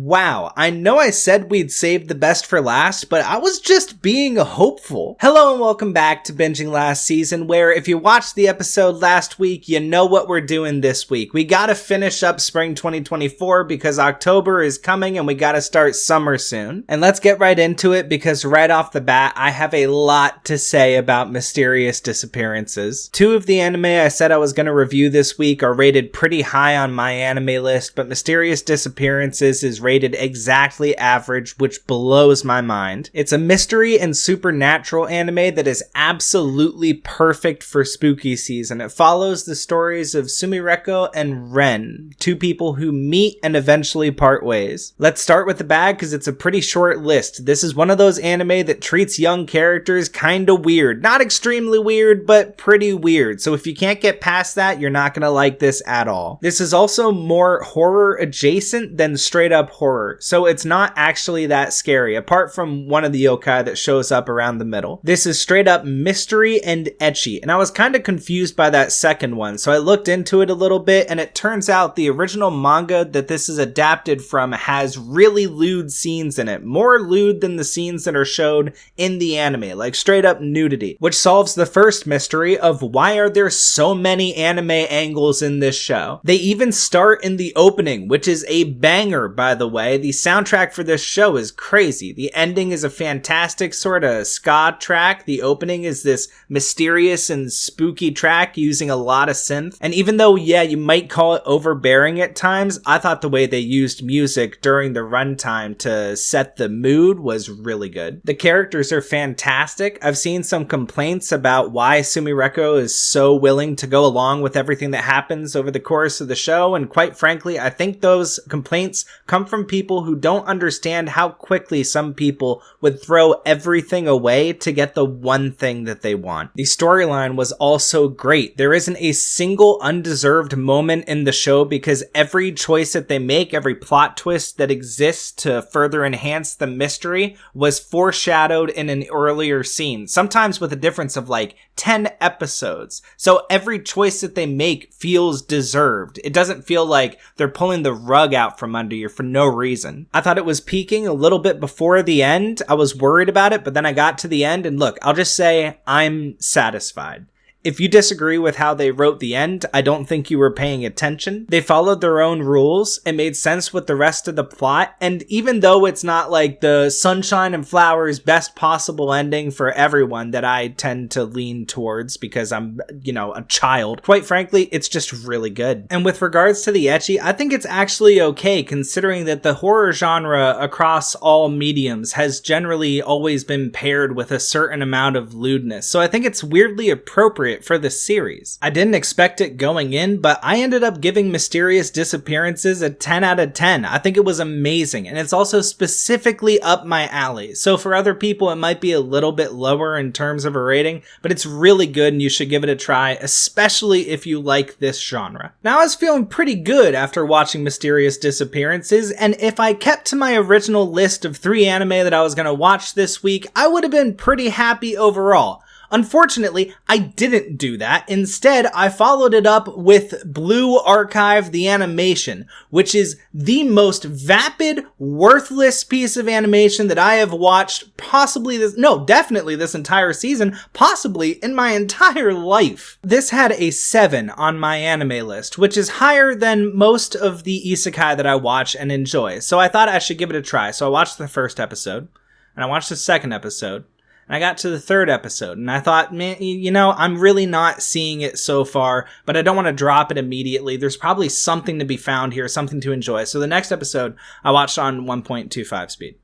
Wow, I know I said we'd save the best for last, but I was just being hopeful. Hello and welcome back to Binging Last Season, where if you watched the episode last week, you know what we're doing this week. We gotta finish up spring 2024 because October is coming and we gotta start summer soon. And let's get right into it because right off the bat, I have a lot to say about Mysterious Disappearances. Two of the anime I said I was gonna review this week are rated pretty high on my anime list, but Mysterious Disappearances is rated exactly average, which blows my mind. It's a mystery and supernatural anime that is absolutely perfect for spooky season. It follows the stories of Sumireko and Ren, two people who meet and eventually part ways. Let's start with the bad because it's a pretty short list. This is one of those anime that treats young characters kinda weird. Not extremely weird, but pretty weird. So if you can't get past that, you're not gonna like this at all. This is also more horror adjacent than straight up horror, so it's not actually that scary, apart from one of the yokai that shows up around the middle. This is straight up mystery and ecchi, and I was kind of confused by that second one, so I looked into it a little bit, and it turns out the original manga that this is adapted from has really lewd scenes in it, more lewd than the scenes that are showed in the anime, like straight up nudity, which solves the first mystery of why are there so many anime angles in this show. They even start in the opening, which is a banger, by the way. The soundtrack for this show is crazy. The ending is a fantastic sort of ska track. The opening is this mysterious and spooky track using a lot of synth. And even though, yeah, you might call it overbearing at times, I thought the way they used music during the runtime to set the mood was really good. The characters are fantastic. I've seen some complaints about why Sumireko is so willing to go along with everything that happens over the course of the show, and quite frankly, I think those complaints come from people who don't understand how quickly some people would throw everything away to get the one thing that they want. The storyline was also great. There isn't a single undeserved moment in the show because every choice that they make, every plot twist that exists to further enhance the mystery was foreshadowed in an earlier scene, sometimes with a difference of like 10 episodes. So every choice that they make feels deserved. It doesn't feel like they're pulling the rug out from under you for no reason. I thought it was peaking a little bit before the end. I was worried about it, but then I got to the end and look, I'll just say I'm satisfied. If you disagree with how they wrote the end, I don't think you were paying attention. They followed their own rules. It made sense with the rest of the plot. And even though it's not like the sunshine and flowers best possible ending for everyone that I tend to lean towards because I'm, a child, quite frankly, it's just really good. And with regards to the ecchi, I think it's actually okay considering that the horror genre across all mediums has generally always been paired with a certain amount of lewdness. So I think it's weirdly appropriate for the series. I didn't expect it going in, but I ended up giving Mysterious Disappearances a 10 out of 10. I think it was amazing, and it's also specifically up my alley. So for other people, it might be a little bit lower in terms of a rating, but it's really good and you should give it a try, especially if you like this genre. Now, I was feeling pretty good after watching Mysterious Disappearances, and if I kept to my original list of 3 anime that I was going to watch this week, I would have been pretty happy overall. Unfortunately, I didn't do that. Instead, I followed it up with Blue Archive the Animation, which is the most vapid, worthless piece of animation that I have watched definitely this entire season, possibly in my entire life. This had a 7 on my anime list, which is higher than most of the isekai that I watch and enjoy. So I thought I should give it a try. So I watched the first episode, and I watched the second episode, and I got to the third episode, and I thought, man, I'm really not seeing it so far, but I don't want to drop it immediately. There's probably something to be found here, something to enjoy. So the next episode, I watched on 1.25 speed.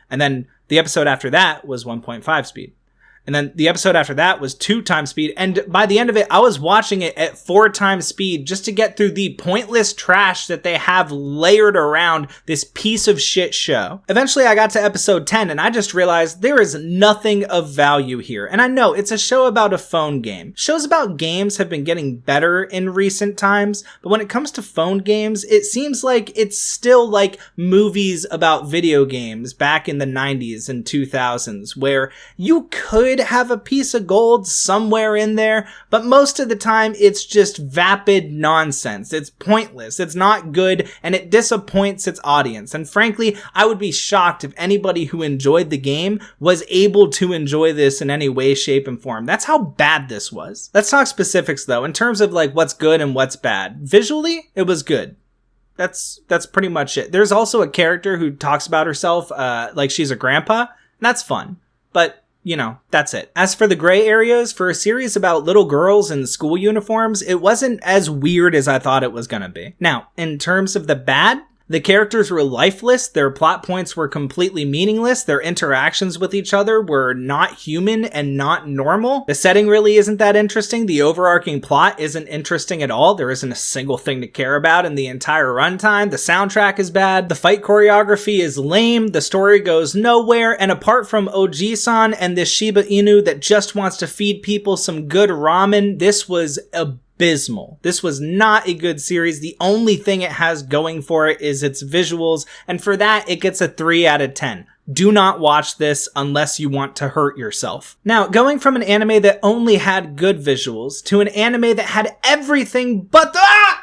And then the episode after that was 1.5 speed. And then the episode after that was 2 times speed. And by the end of it, I was watching it at 4 times speed just to get through the pointless trash that they have layered around this piece of shit show. Eventually, I got to episode 10 and I just realized there is nothing of value here. And I know it's a show about a phone game. Shows about games have been getting better in recent times, but when it comes to phone games, it seems like it's still like movies about video games back in the 90s and 2000s, where you could could have a piece of gold somewhere in there, but most of the time it's just vapid nonsense. It's pointless, it's not good, and it disappoints its audience. And frankly, I would be shocked if anybody who enjoyed the game was able to enjoy this in any way, shape, and form. That's how bad this was. Let's talk specifics though, in terms of like what's good and what's bad. Visually, it was good. That's pretty much it. There's also a character who talks about herself like she's a grandpa, and that's fun. But, you know, that's it. As for the gray areas, for a series about little girls in school uniforms, it wasn't as weird as I thought it was gonna be. Now, in terms of the bad, the characters were lifeless, their plot points were completely meaningless, their interactions with each other were not human and not normal. The setting really isn't that interesting, the overarching plot isn't interesting at all, there isn't a single thing to care about in the entire runtime, the soundtrack is bad, the fight choreography is lame, the story goes nowhere, and apart from Oji-san and this Shiba Inu that just wants to feed people some good ramen, this was abysmal. This was not a good series. The only thing it has going for it is its visuals, and for that it gets a 3 out of 10. Do not watch this unless you want to hurt yourself. Now, going from an anime that only had good visuals to an anime that had everything but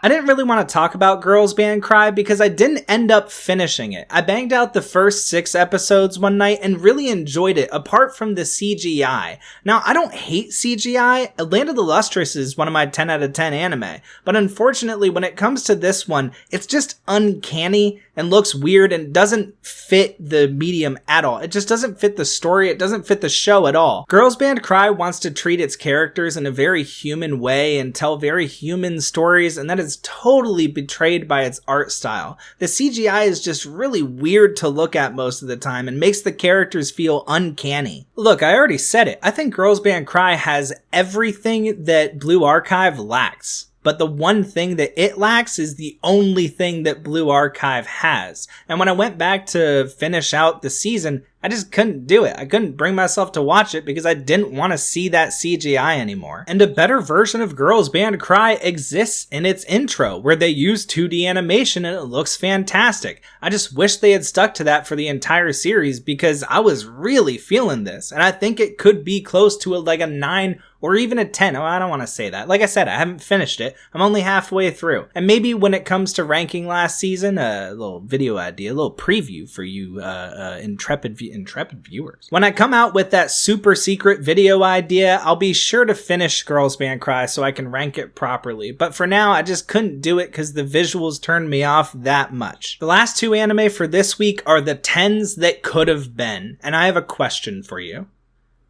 I didn't really want to talk about Girls Band Cry because I didn't end up finishing it. I banged out the first 6 episodes one night and really enjoyed it, apart from the CGI. Now, I don't hate CGI. Land of the Lustrous is one of my 10 out of 10 anime, but unfortunately, when it comes to this one, it's just uncanny and looks weird and doesn't fit the medium at all. It just doesn't fit the story. It doesn't fit the show at all. Girls Band Cry wants to treat its characters in a very human way and tell very human stories, and that is totally betrayed by its art style. The CGI is just really weird to look at most of the time and makes the characters feel uncanny. Look, I already said it. I think Girls Band Cry has everything that Blue Archive lacks. But the one thing that it lacks is the only thing that Blue Archive has. And when I went back to finish out the season, I just couldn't do it. I couldn't bring myself to watch it because I didn't want to see that CGI anymore. And a better version of Girls Band Cry exists in its intro, where they use 2D animation and it looks fantastic. I just wish they had stuck to that for the entire series because I was really feeling this. And I think it could be close to like a 9 or even a 10. Oh, I don't want to say that. Like I said, I haven't finished it. I'm only halfway through. And maybe when it comes to ranking last season, a little video idea, a little preview for you intrepid viewers. When I come out with that super secret video idea, I'll be sure to finish Girls Band Cry so I can rank it properly. But for now, I just couldn't do it because the visuals turned me off that much. The last 2 anime for this week are the 10s that could have been. And I have a question for you.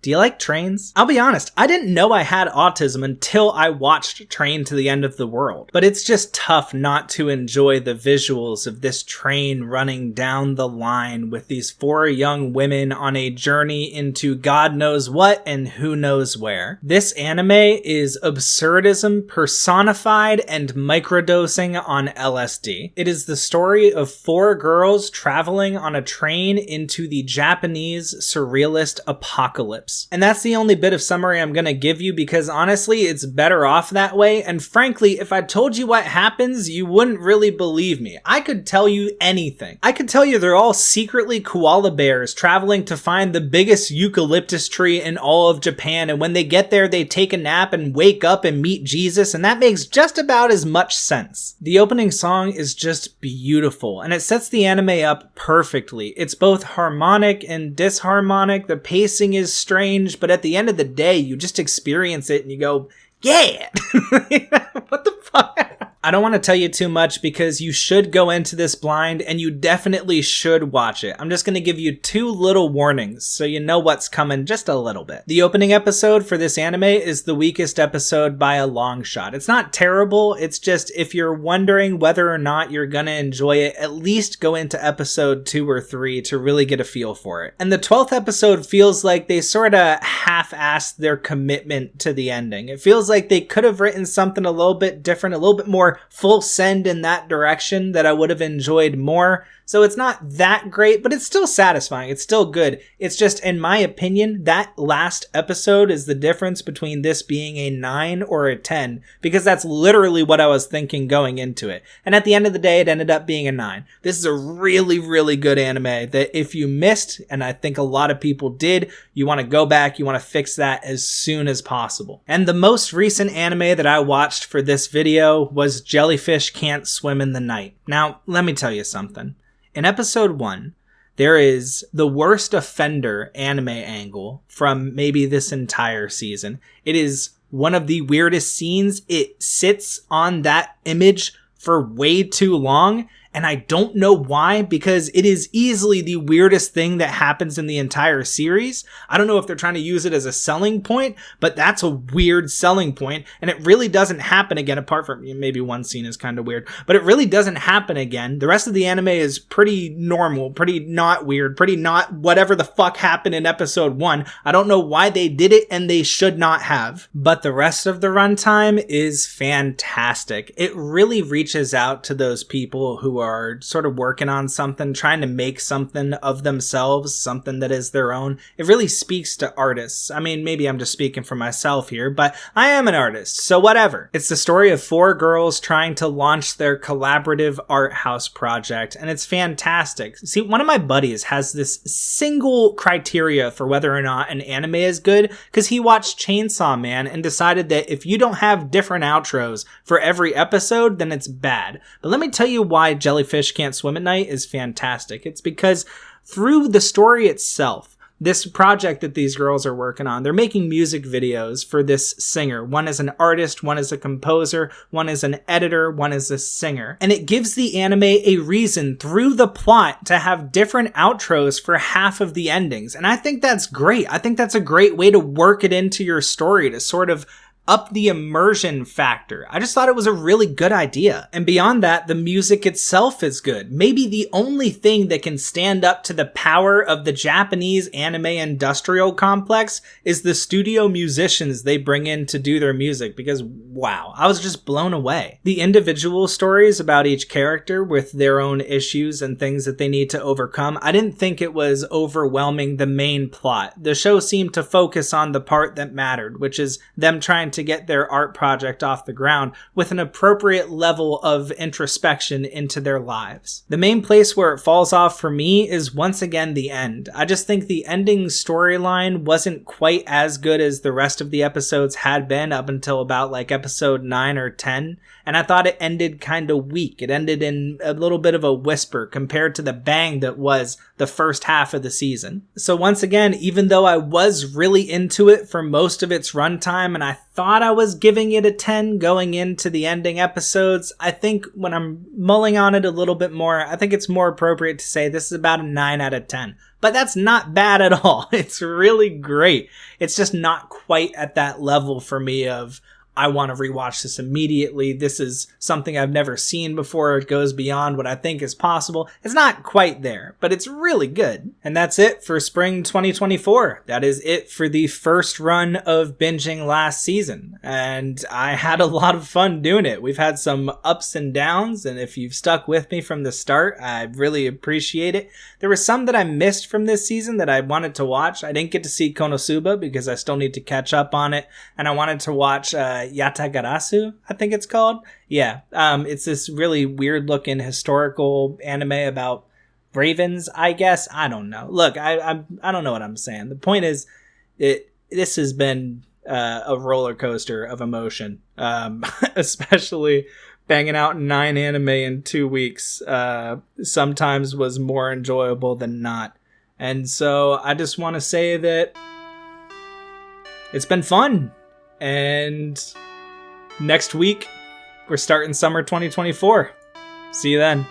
Do you like trains? I'll be honest, I didn't know I had autism until I watched Train to the End of the World. But it's just tough not to enjoy the visuals of this train running down the line with these 4 young women on a journey into God knows what and who knows where. This anime is absurdism personified and microdosing on LSD. It is the story of 4 girls traveling on a train into the Japanese surrealist apocalypse. And that's the only bit of summary I'm gonna give you because honestly, it's better off that way. And frankly, if I told you what happens, you wouldn't really believe me. I could tell you anything. I could tell you they're all secretly koala bears traveling to find the biggest eucalyptus tree in all of Japan. And when they get there, they take a nap and wake up and meet Jesus. And that makes just about as much sense. The opening song is just beautiful and it sets the anime up perfectly. It's both harmonic and disharmonic. The pacing is strange, but at the end of the day, you just experience it and you go, yeah! What the fuck? I don't want to tell you too much because you should go into this blind and you definitely should watch it. I'm just going to give you 2 little warnings so you know what's coming just a little bit. The opening episode for this anime is the weakest episode by a long shot. It's not terrible, it's just if you're wondering whether or not you're going to enjoy it, at least go into episode 2 or 3 to really get a feel for it. And the 12th episode feels like they sort of half-assed their commitment to the ending. It feels like they could have written something a little bit different, a little bit more more full send in that direction that I would have enjoyed more. So it's not that great, but it's still satisfying. It's still good. It's just, in my opinion, that last episode is the difference between this being a 9 or a 10, because that's literally what I was thinking going into it. And at the end of the day, it ended up being a 9. This is a really, really good anime that if you missed, and I think a lot of people did, you want to go back, you want to fix that as soon as possible. And the most recent anime that I watched for this video was Jellyfish Can't Swim in the Night. Now, let me tell you something. In episode 1, there is the worst offender anime angle from maybe this entire season. It is one of the weirdest scenes. It sits on that image for way too long, and I don't know why, because it is easily the weirdest thing that happens in the entire series. I don't know if they're trying to use it as a selling point, but that's a weird selling point, and it really doesn't happen again, apart from maybe one scene is kind of weird, but it really doesn't happen again. The rest of the anime is pretty normal, pretty not weird, pretty not whatever the fuck happened in episode 1. I don't know why they did it, and they should not have. But the rest of the runtime is fantastic. It really reaches out to those people who are sort of working on something, trying to make something of themselves, something that is their own. It really speaks to artists. I mean, maybe I'm just speaking for myself here, but I am an artist, so whatever. It's the story of 4 girls trying to launch their collaborative art house project, and it's fantastic. See, one of my buddies has this single criteria for whether or not an anime is good, because he watched Chainsaw Man and decided that if you don't have different outros for every episode, then it's bad. But let me tell you why Jellyfish Can't Swim at Night is fantastic. It's because through the story itself, this project that these girls are working on, they're making music videos for this singer. One is an artist, one is a composer, one is an editor, one is a singer. And it gives the anime a reason through the plot to have different outros for half of the endings. And I think that's great. I think that's a great way to work it into your story, to sort of up the immersion factor. I just thought it was a really good idea. And beyond that, the music itself is good. Maybe the only thing that can stand up to the power of the Japanese anime industrial complex is the studio musicians they bring in to do their music, because wow, I was just blown away. The individual stories about each character with their own issues and things that they need to overcome, I didn't think it was overwhelming the main plot. The show seemed to focus on the part that mattered, which is them trying to get their art project off the ground with an appropriate level of introspection into their lives. The main place where it falls off for me is once again the end. I just think the ending storyline wasn't quite as good as the rest of the episodes had been up until about like episode 9 or 10, and I thought it ended kind of weak. It ended in a little bit of a whisper compared to the bang that was the first half of the season. So once again, even though I was really into it for most of its runtime, and I thought I was giving it a 10 going into the ending episodes, I think when I'm mulling on it a little bit more, I think it's more appropriate to say this is about a 9 out of 10. But that's not bad at all. It's really great. It's just not quite at that level for me of, I want to rewatch this immediately. This is something I've never seen before. It goes beyond what I think is possible. It's not quite there, but it's really good. And that's it for spring 2024. That is it for the first run of binging last season. And I had a lot of fun doing it. We've had some ups and downs, and if you've stuck with me from the start, I really appreciate it. There were some that I missed from this season that I wanted to watch. I didn't get to see Konosuba because I still need to catch up on it, and I wanted to watch Yatagarasu, I think it's called. Yeah, it's this really weird looking historical anime about ravens, I guess. I don't know. Look, I don't know what I'm saying. The point is, this has been a roller coaster of emotion, especially banging out 9 anime in 2 weeks. Sometimes was more enjoyable than not. And so I just want to say that it's been fun. And next week, we're starting summer 2024. See you then.